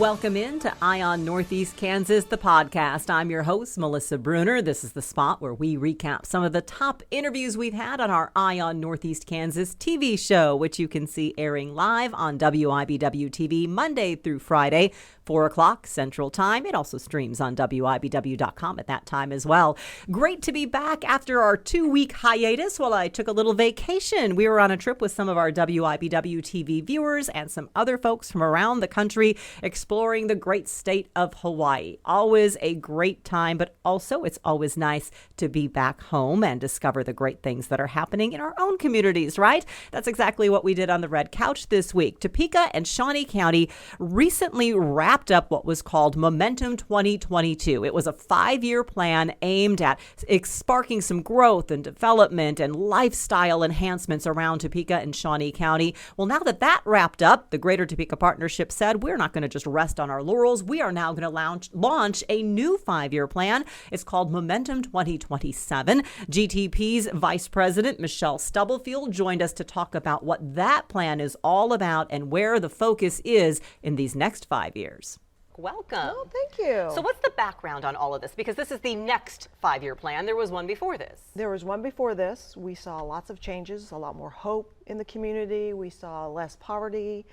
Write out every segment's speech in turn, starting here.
Welcome in to Eye on Northeast Kansas, the podcast. I'm your host, Melissa Bruner. This is the spot where we recap some of the top interviews we've had on our Eye on Northeast Kansas TV show, which you can see airing live on WIBW TV Monday through Friday, 4 o'clock Central Time. It also streams on WIBW.com at that time as well. Great to be back after our 2-week hiatus while I took a little vacation. We were on a trip with some of our WIBW TV viewers and some other folks from around the country exploring the great state of Hawaii. Always a great time, but also it's always nice to be back home and discover the great things that are happening in our own communities, right? That's exactly what we did on the Red Couch this week. Topeka and Shawnee County recently wrapped up what was called Momentum 2022. It was a 5-year plan aimed at sparking some growth and development and lifestyle enhancements around Topeka and Shawnee County. Well, now that wrapped up, the Greater Topeka Partnership said we're not going to just rest on our laurels. We are now going to launch a new 5-year plan. It's called Momentum 2027. GTP's Vice President Michelle Stubblefield joined us to talk about what that plan is all about and where the focus is in these next 5 years. Welcome. Oh, thank you. So what's the background on all of this? Because this is the next 5-year plan. There was one before this. There was one before this. We saw lots of changes, a lot more hope in the community. We saw less poverty,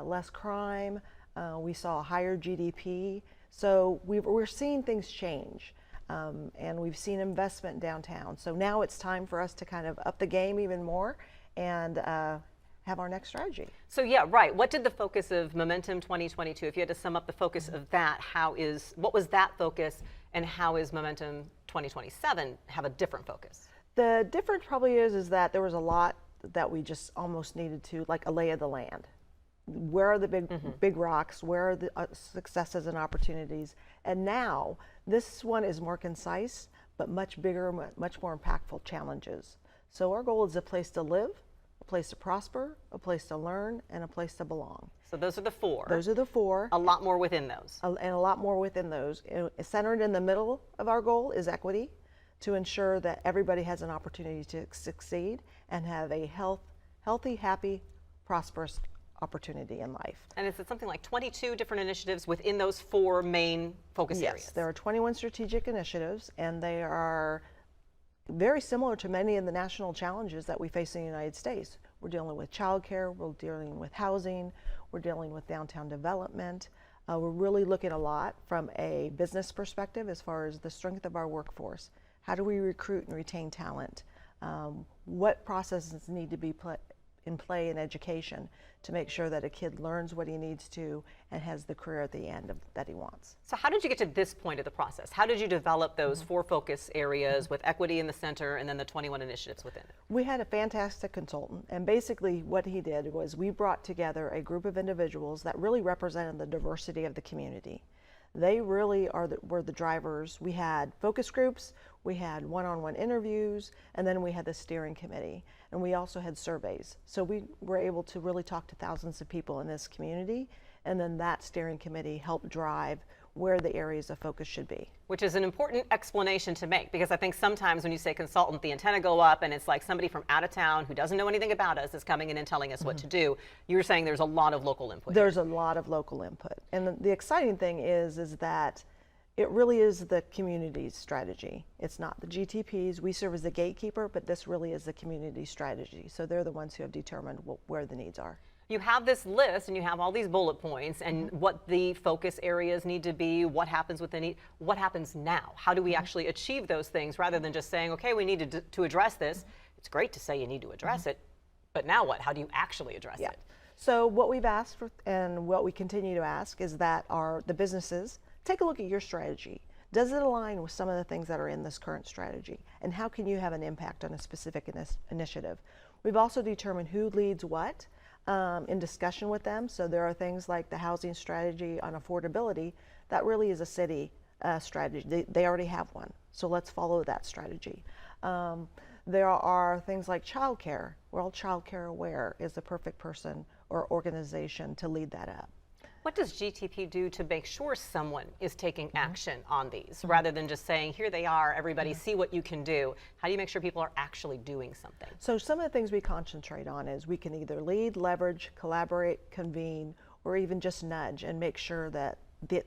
less crime. We saw a higher GDP. So we're seeing things change. And we've seen investment downtown. So now it's time for us to kind of up the game even more and have our next strategy. So yeah, right. What did the focus of Momentum 2022, if you had to sum up the focus of that, what was that focus and how is Momentum 2027 have a different focus? The difference probably is that there was a lot that we just almost needed to, like a lay of the land. Where are the big rocks? Where are the successes and opportunities? And now this one is more concise, but much bigger, much more impactful challenges. So our goal is a place to live, a place to prosper, a place to learn, and a place to belong. So those are the four. Those are the four. A lot more within those. And a lot more within those. Centered in the middle of our goal is equity, to ensure that everybody has an opportunity to succeed and have a healthy, happy, prosperous opportunity in life. And is it something like 22 different initiatives within those 4 main focus areas? Yes, there are 21 strategic initiatives, and they are very similar to many of the national challenges that we face in the United States. We're dealing with childcare, we're dealing with housing, we're dealing with downtown development. We're really looking a lot from a business perspective as far as the strength of our workforce. How do we recruit and retain talent? What processes need to be put in play in education to make sure that a kid learns what he needs to and has the career at the end that he wants. So how did you get to this point of the process? How did you develop those 4 focus areas with equity in the center and then the 21 initiatives within it? We had a fantastic consultant, and basically what he did was we brought together a group of individuals that really represented the diversity of the community. They really were the drivers. We had focus groups, we had one-on-one interviews, and then we had the steering committee. And we also had surveys. So we were able to really talk to thousands of people in this community, and then that steering committee helped drive where the areas of focus should be. Which is an important explanation to make, because I think sometimes when you say consultant, the antenna go up and it's like somebody from out of town who doesn't know anything about us is coming in and telling us what to do. You're saying there's a lot of local input. There's a lot of local input. And the exciting thing is that it really is the community's strategy. It's not the GTPs. We serve as the gatekeeper, but this really is the community strategy. So they're the ones who have determined where the needs are. You have this list and you have all these bullet points and what the focus areas need to be, what happens with the need, what happens now? How do we actually achieve those things rather than just saying, okay, we need to address this. It's great to say you need to address it, but now what? How do you actually address it? So what we've asked for and what we continue to ask is that the businesses take a look at your strategy. Does it align with some of the things that are in this current strategy? And how can you have an impact on a specific initiative? We've also determined who leads what in discussion with them. So there are things like the housing strategy on affordability. That really is a city strategy. They already have one. So let's follow that strategy. There are things like childcare. Well, childcare aware is the perfect person or organization to lead that up. What does GTP do to make sure someone is taking action on these rather than just saying, here they are, everybody see what you can do? How do you make sure people are actually doing something? So some of the things we concentrate on is we can either lead, leverage, collaborate, convene, or even just nudge and make sure that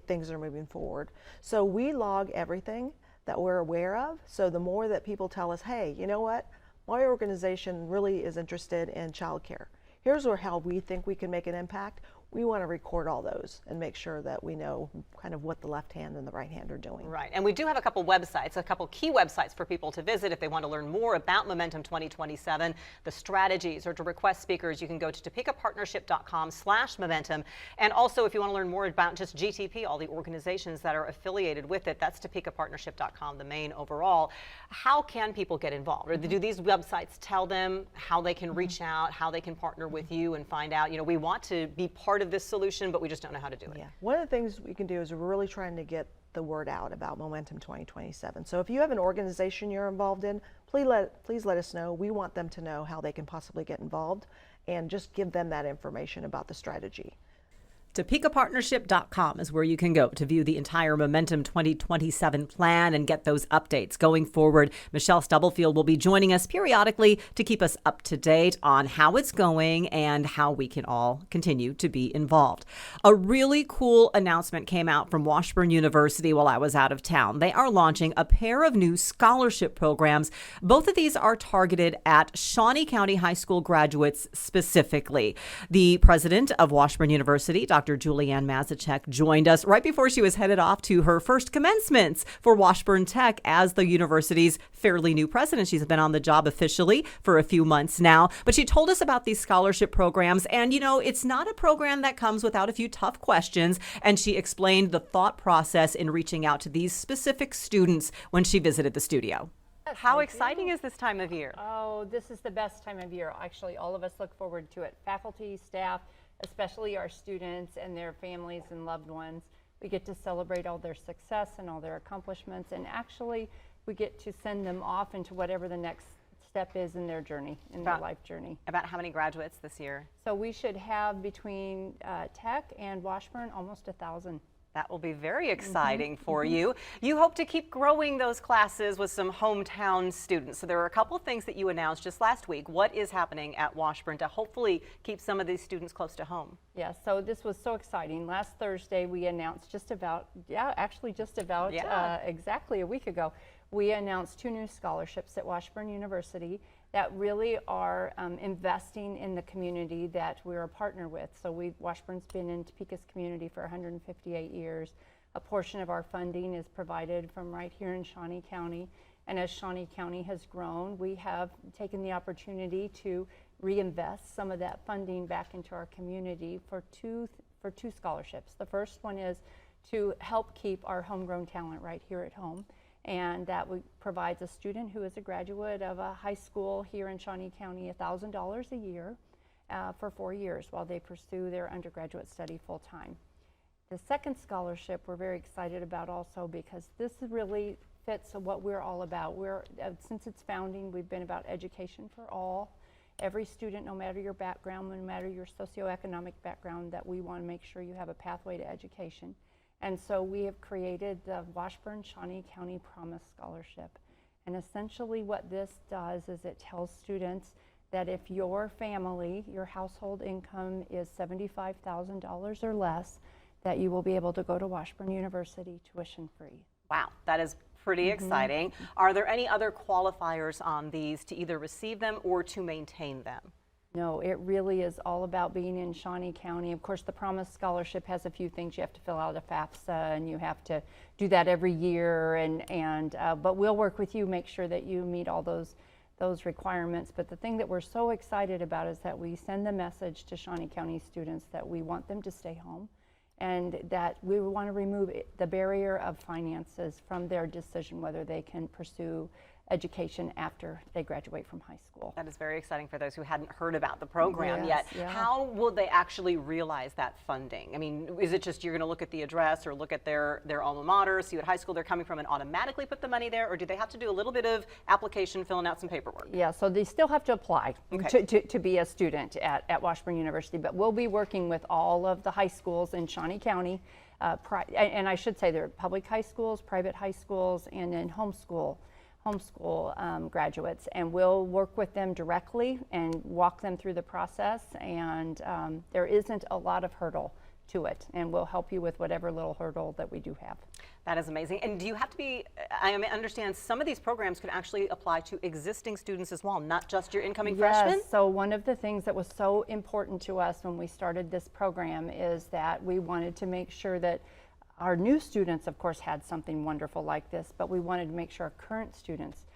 things are moving forward. So we log everything that we're aware of. So the more that people tell us, hey, you know what, my organization really is interested in childcare. Here's how we think we can make an impact. We want to record all those and make sure that we know kind of what the left hand and the right hand are doing. Right, and we do have a couple websites, a couple key websites for people to visit if they want to learn more about Momentum 2027, the strategies, or to request speakers. You can go to topekapartnership.com/momentum. And also, if you want to learn more about just GTP, all the organizations that are affiliated with it, that's topekapartnership.com, the main overall. How can people get involved? Or do these websites tell them how they can reach out, how they can partner with you and find out, you know, we want to be part of this solution, but we just don't know how to do it? Yeah. One of the things we can do is we're really trying to get the word out about Momentum 2027. So if you have an organization you're involved in, please let us know. We want them to know how they can possibly get involved and just give them that information about the strategy. TopekaPartnership.com is where you can go to view the entire Momentum 2027 plan and get those updates going forward. Michelle Stubblefield will be joining us periodically to keep us up to date on how it's going and how we can all continue to be involved. A really cool announcement came out from Washburn University while I was out of town. They are launching a pair of new scholarship programs. Both of these are targeted at Shawnee County High School graduates specifically. The president of Washburn University, Dr. Julianne Mazachek, joined us right before she was headed off to her first commencements for Washburn Tech as the university's fairly new president. She's been on the job officially for a few months now, but she told us about these scholarship programs. And, you know, it's not a program that comes without a few tough questions. And she explained the thought process in reaching out to these specific students when she visited the studio. How exciting is this time of year? Oh, this is the best time of year. Actually, all of us look forward to it. Faculty, staff, especially our students and their families and loved ones. We get to celebrate all their success and all their accomplishments, and actually we get to send them off into whatever the next step is in their journey, in their life journey. About how many graduates this year? So we should have between Tech and Washburn almost 1,000. That will be very exciting for you. You hope to keep growing those classes with some hometown students. So there are a couple of things that you announced just last week. What is happening at Washburn to hopefully keep some of these students close to home? Yeah, so this was so exciting. Last Thursday we announced exactly a week ago, we announced 2 new scholarships at Washburn University that really are investing in the community that we're a partner with. So Washburn's been in Topeka's community for 158 years. A portion of our funding is provided from right here in Shawnee County. And as Shawnee County has grown, we have taken the opportunity to reinvest some of that funding back into our community for two scholarships. The first one is to help keep our homegrown talent right here at home. And that provides a student who is a graduate of a high school here in Shawnee County $1,000 a year for 4 years while they pursue their undergraduate study full time. The second scholarship we're very excited about also because this really fits what we're all about. Since its founding, we've been about education for all. Every student, no matter your background, no matter your socioeconomic background, that we want to make sure you have a pathway to education. And so we have created the Washburn Shawnee County Promise Scholarship. And essentially what this does is it tells students that if your family, your household income is $75,000 or less, that you will be able to go to Washburn University tuition free. Wow, that is pretty exciting. Are there any other qualifiers on these to either receive them or to maintain them? No, it really is all about being in Shawnee County. Of course, the Promise Scholarship has a few things. You have to fill out a FAFSA, and you have to do that every year. But we'll work with you, make sure that you meet all those requirements. But the thing that we're so excited about is that we send the message to Shawnee County students that we want them to stay home, and that we want to remove the barrier of finances from their decision whether they can pursue education after they graduate from high school. That is very exciting for those who hadn't heard about the program yet. Yeah. How will they actually realize that funding? I mean, is it just you're going to look at the address or look at their alma mater, see what high school they're coming from and automatically put the money there, or do they have to do a little bit of application, filling out some paperwork? Yeah, so they still have to apply to be a student at Washburn University, but we'll be working with all of the high schools in Shawnee County, and I should say they're public high schools, private high schools, and then homeschool homeschool graduates, and we'll work with them directly and walk them through the process, and there isn't a lot of hurdle to it, and we'll help you with whatever little hurdle that we do have. That is amazing. And do you have to be, I understand some of these programs could actually apply to existing students as well, not just your incoming freshmen? Yes, so one of the things that was so important to us when we started this program is that we wanted to make sure that our new students, of course, had something wonderful like this, but we wanted to make sure our current students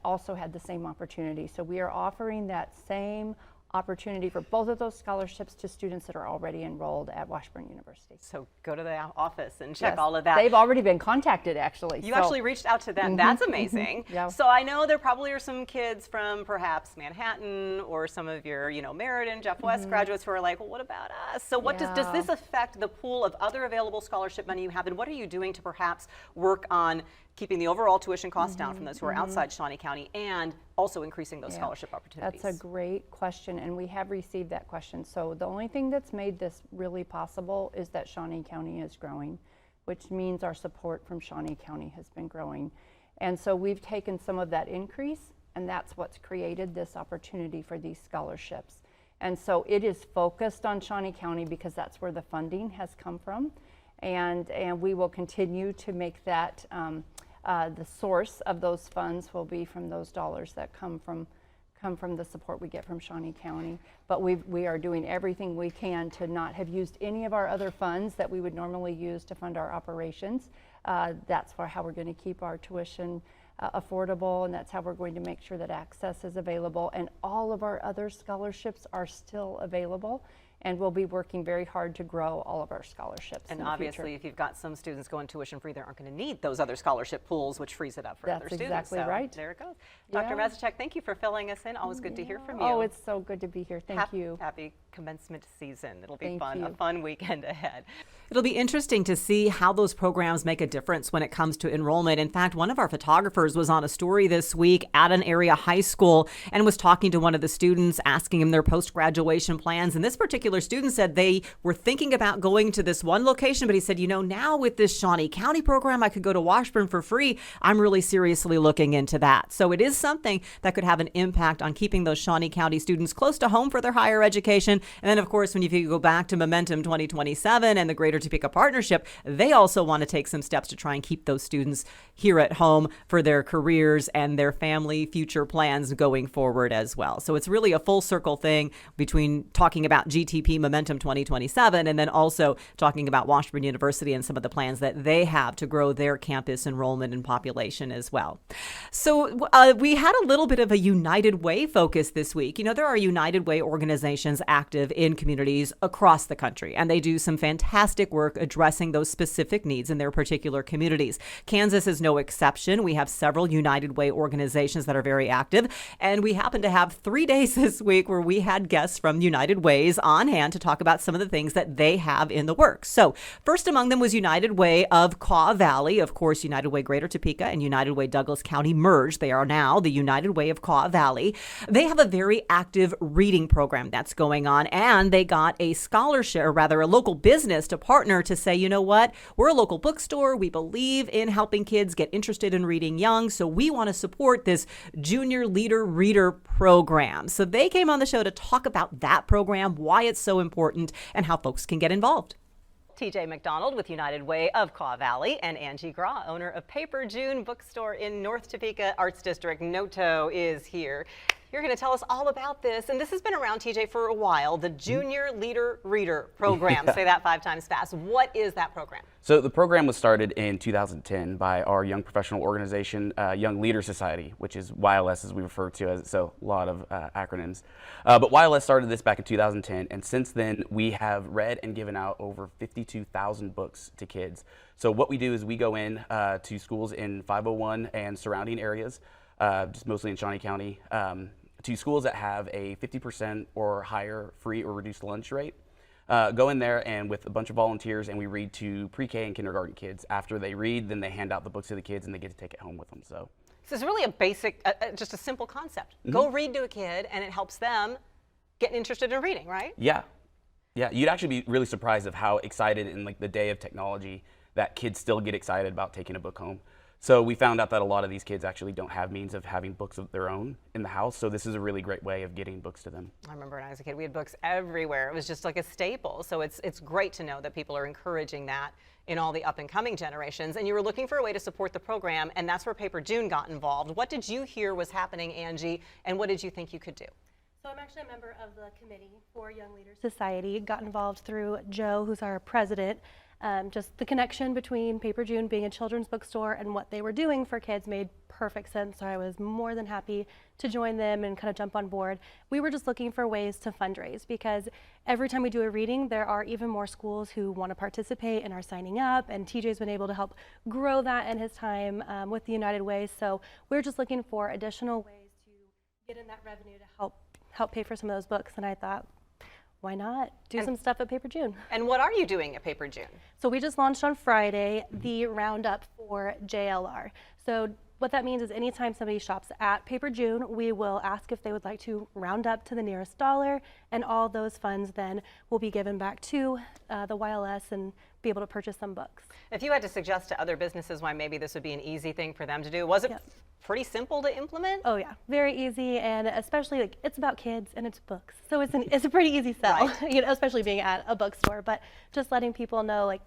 also had the same opportunity. So we are offering that same opportunity for both of those scholarships to students that are already enrolled at Washburn University. So go to the office and check Yes, all of that. They've already been contacted, actually. You actually reached out to them. That's amazing. Yeah. So I know there probably are some kids from perhaps Manhattan or some of your, Meriden, Jeff West graduates who are like, well, what about us? So what does this affect the pool of other available scholarship money you have, and what are you doing to perhaps work on keeping the overall tuition costs down from those who are outside Shawnee County and also increasing those scholarship opportunities? That's a great question, and we have received that question. So the only thing that's made this really possible is that Shawnee County is growing, which means our support from Shawnee County has been growing. And so we've taken some of that increase, and that's what's created this opportunity for these scholarships. And so it is focused on Shawnee County because that's where the funding has come from. And we will continue to make that the source of those funds will be from those dollars that come from the support we get from Shawnee County. But we are doing everything we can to not have used any of our other funds that we would normally use to fund our operations. That's how we're going to keep our tuition affordable, and that's how we're going to make sure that access is available, and all of our other scholarships are still available. And we'll be working very hard to grow all of our scholarships. And obviously, if you've got some students going tuition free, they aren't going to need those other scholarship pools, which frees it up for other students. That's exactly right. There it goes. Dr. Mazurchak, thank you for filling us in. Always good to hear from you. Oh, it's so good to be here. Thank you. Happy commencement season. It'll be Thank fun, you. a fun weekend ahead. It'll be interesting to see how those programs make a difference when it comes to enrollment. In fact, one of our photographers was on a story this week at an area high school and was talking to one of the students, asking him their post-graduation plans. And this particular student said they were thinking about going to this one location, but he said, now with this Shawnee County program, I could go to Washburn for free. I'm really seriously looking into that. So it is something that could have an impact on keeping those Shawnee County students close to home for their higher education. And then, of course, when you go back to Momentum 2027 and the Greater Topeka Partnership, they also want to take some steps to try and keep those students here at home for their careers and their family future plans going forward as well. So it's really a full circle thing between talking about GTP Momentum 2027 and then also talking about Washburn University and some of the plans that they have to grow their campus enrollment and population as well. So we had a little bit of a United Way focus this week. There are United Way organizations active in communities across the country, and they do some fantastic work addressing those specific needs in their particular communities. Kansas is no exception. We have several United Way organizations that are very active, and we happen to have 3 days this week where we had guests from United Ways on hand to talk about some of the things that they have in the works. So first among them was United Way of Kaw Valley. Of course, United Way Greater Topeka and United Way Douglas County merged. They are now the United Way of Kaw Valley. They have a very active reading program that's going on, and they got a scholarship, or rather a local business to partner to say, what, we're a local bookstore. We believe in helping kids get interested in reading young, so we want to support this Junior Leader Reader program. So they came on the show to talk about that program, why it's so important, and how folks can get involved. TJ MacDonald with United Way of Kaw Valley and Angie Grau, owner of Paper June Bookstore in North Topeka Arts District. NOTO is here. You're going to tell us all about this, and this has been around, TJ, for a while, the Junior Leader Reader program. Say that 5 times fast. What is that program? So the program was started in 2010 by our young professional organization, Young Leader Society, which is YLS as we refer to as, so a lot of acronyms. But YLS started this back in 2010, and since then we have read and given out over 52,000 books to kids. So what we do is we go in to schools in 501 and surrounding areas, just mostly in Shawnee County, to schools that have a 50% or higher free or reduced lunch rate. Go in there and with a bunch of volunteers, and we read to pre-K and kindergarten kids. After they read, then they hand out the books to the kids and they get to take it home with them. So it's really a basic, just a simple concept. Go read to a kid and it helps them get interested in reading, right? Yeah. You'd actually be really surprised of how excited in the day of technology that kids still get excited about taking a book home. So we found out that a lot of these kids actually don't have means of having books of their own in the house. So this is a really great way of getting books to them. I remember when I was a kid, we had books everywhere. It was just like a staple. So it's great to know that people are encouraging that in all the up and coming generations. And you were looking for a way to support the program, and that's where Paper June got involved. What did you hear was happening, Angie, and what did you think you could do? So I'm actually a member of the committee for Young Leaders Society. Got involved through Joe, who's our president. Just the connection between Paper June being a children's bookstore and what they were doing for kids made perfect sense. So I was more than happy to join them and kind of jump on board. We were just looking for ways to fundraise because every time we do a reading, there are even more schools who want to participate and are signing up. And TJ's been able to help grow that in his time with the United Way. So we're just looking for additional ways to get in that revenue to help pay for some of those books. And I thought, why not do some stuff at Paper June? And what are you doing at Paper June? So we just launched on Friday the roundup for JLR. So what that means is anytime somebody shops at Paper June, we will ask if they would like to round up to the nearest dollar, and all those funds then will be given back to the YLS and be able to purchase some books. If you had to suggest to other businesses why maybe this would be an easy thing for them to do, was it pretty simple to implement? Oh yeah, very easy, and especially like it's about kids and it's books, so it's a pretty easy sell, Right. you know, especially being at a bookstore. But just letting people know, like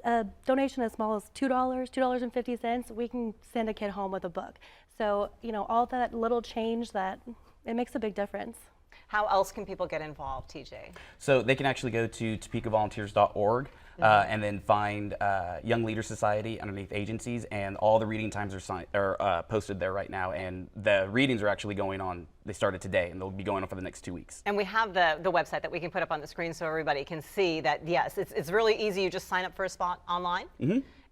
a donation as small as $2.50, we can send a kid home with a book. So you know, all that little change, that it makes a big difference. How else can people get involved, TJ? So they can actually go to topekavolunteers.org and then find Young Leaders Society underneath agencies, and all the reading times are posted there right now, and the readings are actually going on. They started today, and they'll be going on for the next 2 weeks. And we have the website that we can put up on the screen so everybody can see that, yes, it's really easy. You just sign up for a spot online.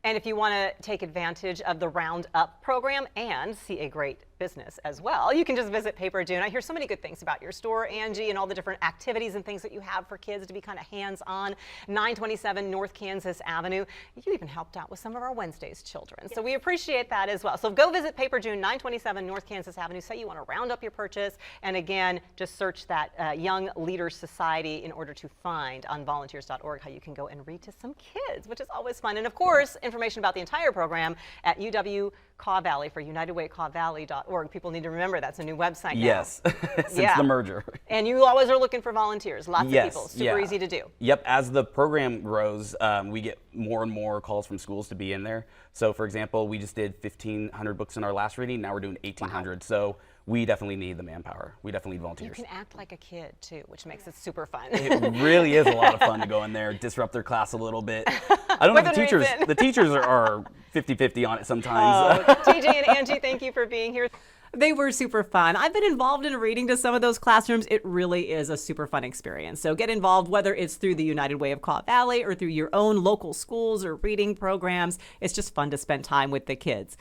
And if you want to take advantage of the Roundup program and see a great business as well, you can just visit Paper June. I hear so many good things about your store, Angie, and all the different activities and things that you have for kids to be kind of hands-on. 927 North Kansas Avenue. You even helped out with some of our Wednesdays children. So we appreciate that as well. So go visit Paper June, 927 North Kansas Avenue. Say you want to round up your purchase. And again, just search that Young Leaders Society in order to find on volunteers.org how you can go and read to some kids, which is always fun. And of course, information about the entire program at UW Kaw Valley for UnitedWayKawValley.org. People need to remember that's a new website now. Yes, since the merger. And you always are looking for volunteers. Lots of people. Super yeah. easy to do. Yep. As the program grows, we get more and more calls from schools to be in there. So, for example, we just did 1,500 books in our last reading. Now we're doing 1,800. Wow. So we definitely need the manpower. We definitely need volunteers. You can act like a kid too, which makes it super fun. It really is a lot of fun to go in there, disrupt their class a little bit. I don't know if the teachers are 50-50 on it sometimes. Oh, TJ and Angie, thank you for being here. They were super fun. I've been involved in reading to some of those classrooms. It really is a super fun experience. So get involved, whether it's through the United Way of Kaw Valley or through your own local schools or reading programs. It's just fun to spend time with the kids.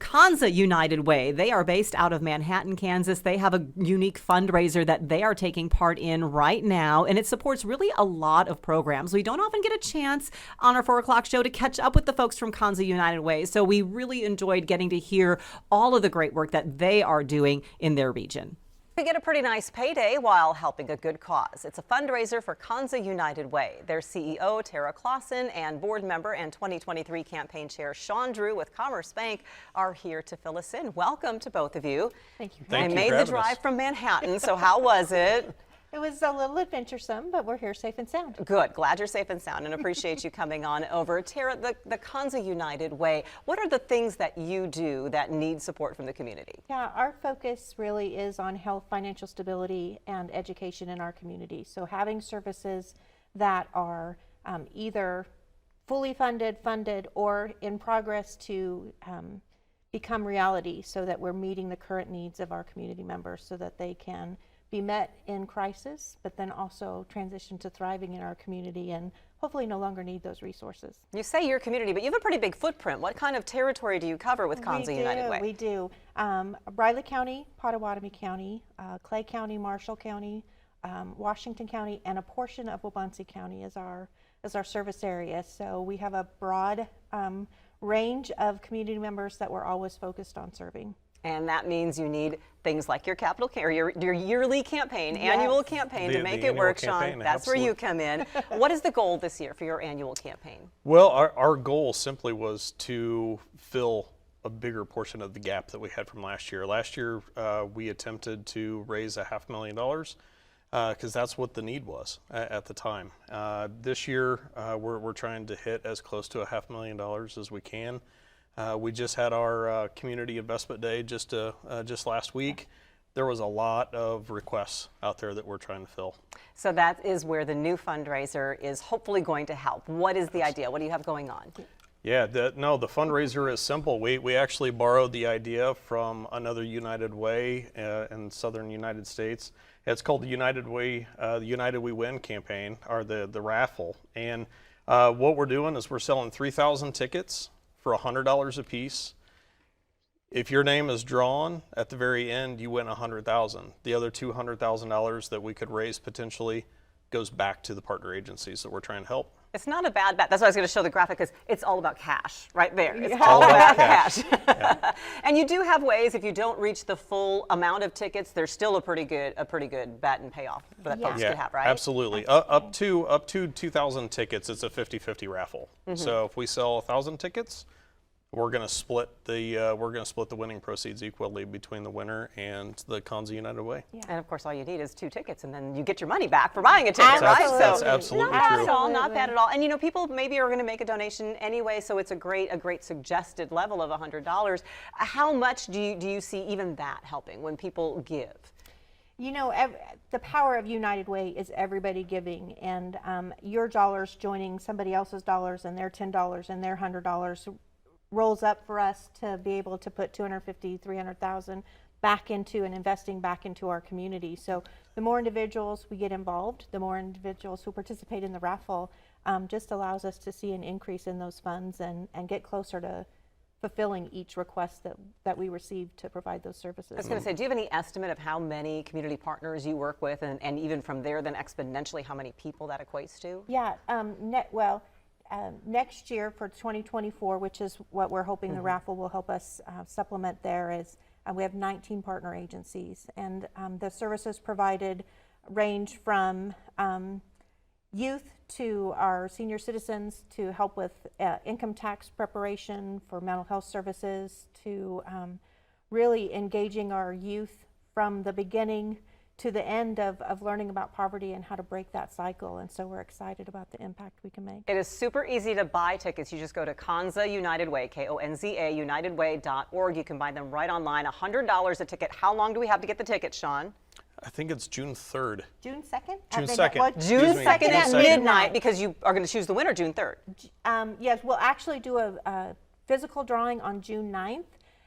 Konza United Way, they are based out of Manhattan, Kansas. They have a unique fundraiser that they are taking part in right now, and it supports really a lot of programs. We don't often get a chance on our 4 o'clock show to catch up with the folks from Konza United Way, so we really enjoyed getting to hear all of the great work that they are doing in their region. We get a pretty nice payday while helping a good cause. It's a fundraiser for Konza United Way. Their CEO, Tara Claussen, and board member and 2023 campaign chair, Shawn Drew with Commerce Bank, are here to fill us in. Welcome to both of you. Thank you. They made the drive from Manhattan, so how was it? It was a little adventuresome, but we're here safe and sound. Good. Glad you're safe and sound and appreciate you coming on over. Tara, the Konza United Way, what are the things that you do that need support from the community? Yeah, our focus really is on health, financial stability, and education in our community. So having services that are either fully funded, or in progress to become reality, so that we're meeting the current needs of our community members so that they can be met in crisis, but then also transition to thriving in our community and hopefully no longer need those resources. You say your community, but you have a pretty big footprint. What kind of territory do you cover with Konza United Way? We do. Riley County, Pottawatomie County, Clay County, Marshall County, Washington County, and a portion of Waubonsee County is our service area. So we have a broad range of community members that we're always focused on serving. And that means you need things like your capital or your yearly campaign, annual campaign to make it work, Shawn. That's where you come in. What is the goal this year for your annual campaign? Well, our goal simply was to fill a bigger portion of the gap that we had from last year. Last year, we attempted to raise $500,000 because that's what the need was at the time. This year, we're trying to hit as close to $500,000 as we can. We just had our community investment day just last week. There was a lot of requests out there that we're trying to fill. So that is where the new fundraiser is hopefully going to help. What is the idea? What do you have going on? Yeah, the fundraiser is simple. We actually borrowed the idea from another United Way in southern United States. It's called the United Way, the United We Win campaign, or the raffle. And what we're doing is we're selling 3,000 tickets for $100 a piece. If your name is drawn at the very end, you win $100,000. The other $200,000 that we could raise potentially goes back to the partner agencies that we're trying to help. It's not a bad bet. That's why I was going to show the graphic, because it's all about cash right there. It's all about cash. Yeah. And you do have ways, if you don't reach the full amount of tickets, there's still a pretty good bet and payoff that folks could have, right? Absolutely. Up to 2,000 tickets, it's a 50-50 raffle. So if we sell 1,000 tickets, we're going to split the winning proceeds equally between the winner and the Konza United Way. Yeah. And of course, all you need is 2 tickets, and then you get your money back for buying a ticket, right? That's absolutely not true. bad at all, not bad at all. And you know, people maybe are going to make a donation anyway, so it's a great suggested level of $100. How much do you see even that helping when people give? You know, the power of United Way is everybody giving, and your dollars joining somebody else's dollars, and their $10 and their $100 rolls up for us to be able to put $250,000, $300,000 back into and investing back into our community. So the more individuals we get involved, the more individuals who participate in the raffle, just allows us to see an increase in those funds and get closer to fulfilling each request that we receive to provide those services. I was going to say, do you have any estimate of how many community partners you work with, and even from there then exponentially how many people that equates to? Yeah, next year for 2024, which is what we're hoping the raffle will help us supplement there, is we have 19 partner agencies, and the services provided range from youth to our senior citizens to help with income tax preparation, for mental health services, to really engaging our youth from the beginning to the end of learning about poverty and how to break that cycle. And so we're excited about the impact we can make. It is super easy to buy tickets. You just go to Konza United Way, Konza, unitedway.org. You can buy them right online, $100 a ticket. How long do we have to get the tickets, Shawn? I think it's June 3rd. June 2nd? June 2nd. June 2nd at midnight, because you are going to choose the winner June 3rd. Yes, we'll actually do a physical drawing on June 9th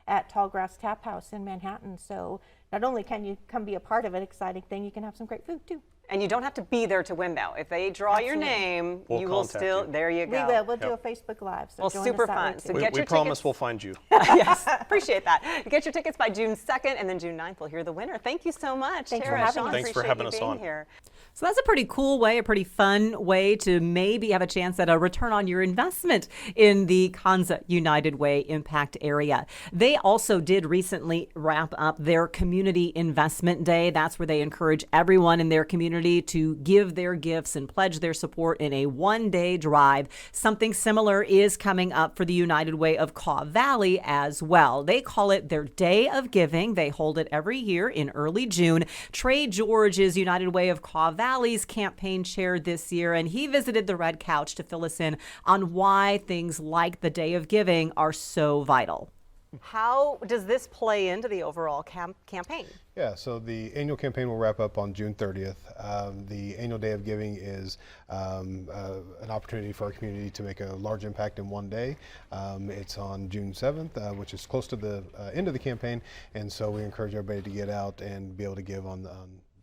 at Tallgrass Tap House in Manhattan. So not only can you come be a part of an exciting thing, you can have some great food too. And you don't have to be there to win, though. If they draw your name, we'll you will still, there you go. We will. We'll do a Facebook Live. So well, join super us that fun. way So too. get your we promise tickets. we'll find you. Yes, appreciate that. Get your tickets by June 2nd, and then June 9th, we'll hear the winner. Thank you so much, Thanks Tara. for having Shawn, us. Thanks for appreciate having you us being on. here. So that's a pretty cool way, a pretty fun way to maybe have a chance at a return on your investment in the Konza United Way impact area. They also did recently wrap up their Community Investment Day. That's where they encourage everyone in their community to give their gifts and pledge their support in a one-day drive. Something similar is coming up for the United Way of Kaw Valley as well. They call it their Day of Giving. They hold it every year in early June. Trey George is United Way of Kaw Valley's campaign chair this year, and he visited the Red Couch to fill us in on why things like the Day of Giving are so vital. How does this play into the overall campaign? Yeah, so the annual campaign will wrap up on June 30th. The annual Day of Giving is an opportunity for our community to make a large impact in one day. It's on June 7th, which is close to the end of the campaign, and so we encourage everybody to get out and be able to give on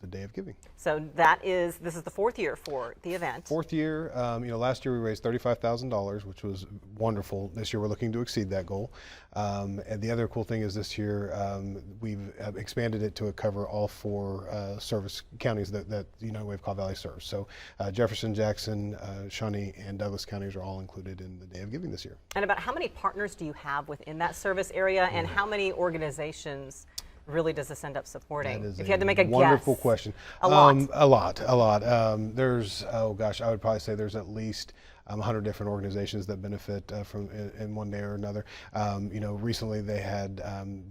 the Day of Giving. So this is the 4th year for the event. 4th year, last year we raised $35,000, which was wonderful. This year we're looking to exceed that goal. And the other cool thing is this year we've expanded it to cover all 4 service counties that the United Way of Kaw Valley serves. So Jefferson, Jackson, Shawnee, and Douglas counties are all included in the Day of Giving this year. And about how many partners do you have within that service area, and how many organizations really does this end up supporting? That is If you had to make a wonderful guess. question. A lot. A lot. There's, oh gosh, I would probably say there's at least 100 different organizations that benefit from in one day or another. Recently they had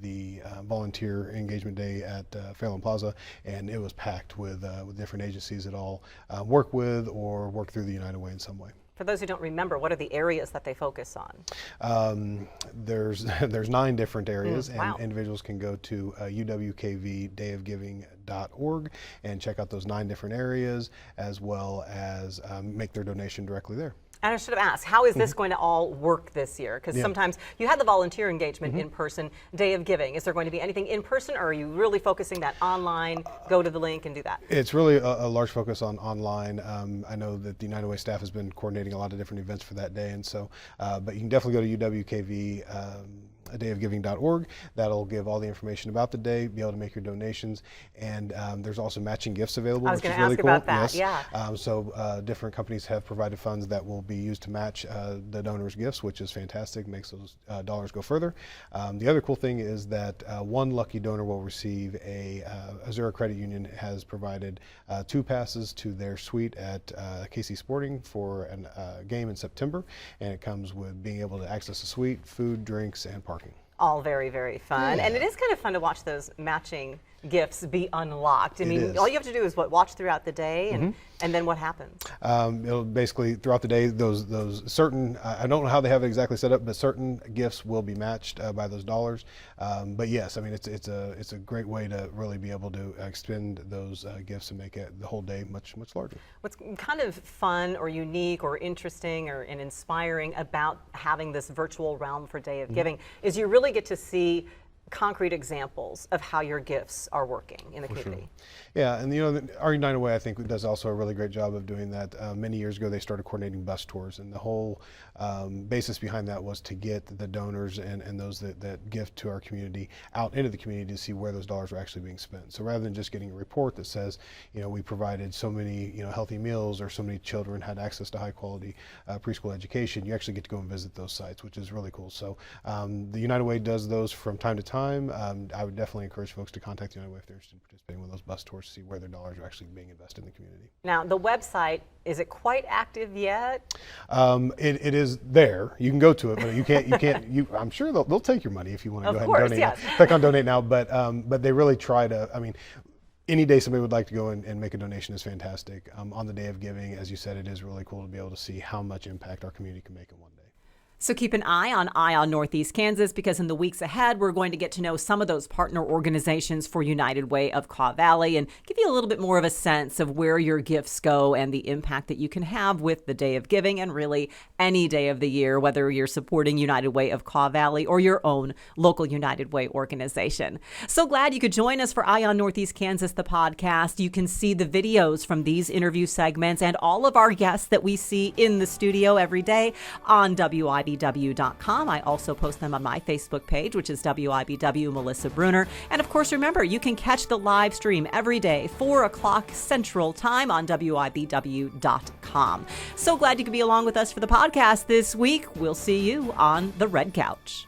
the volunteer engagement day at Fairlawn Plaza, and it was packed with different agencies that all work with or work through the United Way in some way. For those who don't remember, what are the areas that they focus on? There's 9 different areas, and wow. individuals can go to uwkvdayofgiving.org and check out those 9 different areas, as well as make their donation directly there. And I should have asked, how is this going to all work this year? Because sometimes you had the volunteer engagement in person, Day of Giving. Is there going to be anything in person, or are you really focusing that online, go to the link and do that? It's really a large focus on online. I know that the United Way staff has been coordinating a lot of different events for that day, and so, but you can definitely go to UWKV. Dayofgiving.org. That'll give all the information about the day, be able to make your donations, and there's also matching gifts available, which is really cool. I was going to ask about that, Yes. So different companies have provided funds that will be used to match the donors' gifts, which is fantastic, makes those dollars go further. The other cool thing is that one lucky donor will receive a Azura Credit Union has provided 2 passes to their suite at KC Sporting for a game in September, and it comes with being able to access the suite, food, drinks, and parking. All very, very fun. Yeah. And it is kind of fun to watch those matching gifts be unlocked. I It mean, is. all you have to do is watch throughout the day, and then what happens? It'll basically throughout the day, those certain, I don't know how they have it exactly set up, but certain gifts will be matched by those dollars. But yes, I mean it's a great way to really be able to expend those gifts and make the whole day much larger. What's kind of fun or unique or interesting and inspiring about having this virtual realm for Day of Giving is you really get to see concrete examples of how your gifts are working in the community. Sure. Yeah, and our United Way, I think, does also a really great job of doing that. Many years ago, they started coordinating bus tours, and the whole basis behind that was to get the donors and those that give to our community out into the community to see where those dollars are actually being spent. So rather than just getting a report that says, we provided so many, healthy meals or so many children had access to high quality preschool education, you actually get to go and visit those sites, which is really cool. So the United Way does those from time to time. I would definitely encourage folks to contact the United Way if they're interested in participating with those bus tours to see where their dollars are actually being invested in the community. Now, the website, is it quite active yet? It is there. You can go to it, but you can't. I'm sure they'll take your money if you want to go ahead and donate. Yes. Now. Click on donate now, but they really try to. I mean, any day somebody would like to go and make a donation is fantastic. On the Day of Giving, as you said, it is really cool to be able to see how much impact our community can make in one day. So keep an eye on Northeast Kansas, because in the weeks ahead, we're going to get to know some of those partner organizations for United Way of Kaw Valley and give you a little bit more of a sense of where your gifts go and the impact that you can have with the Day of Giving and really any day of the year, whether you're supporting United Way of Kaw Valley or your own local United Way organization. So glad you could join us for Eye on Northeast Kansas, the podcast. You can see the videos from these interview segments and all of our guests that we see in the studio every day on WIBW.com. I also post them on my Facebook page, which is WIBW Melissa Bruner. And of course, remember, you can catch the live stream every day, 4 o'clock Central Time on WIBW.com. So glad you could be along with us for the podcast this week. We'll see you on the Red Couch.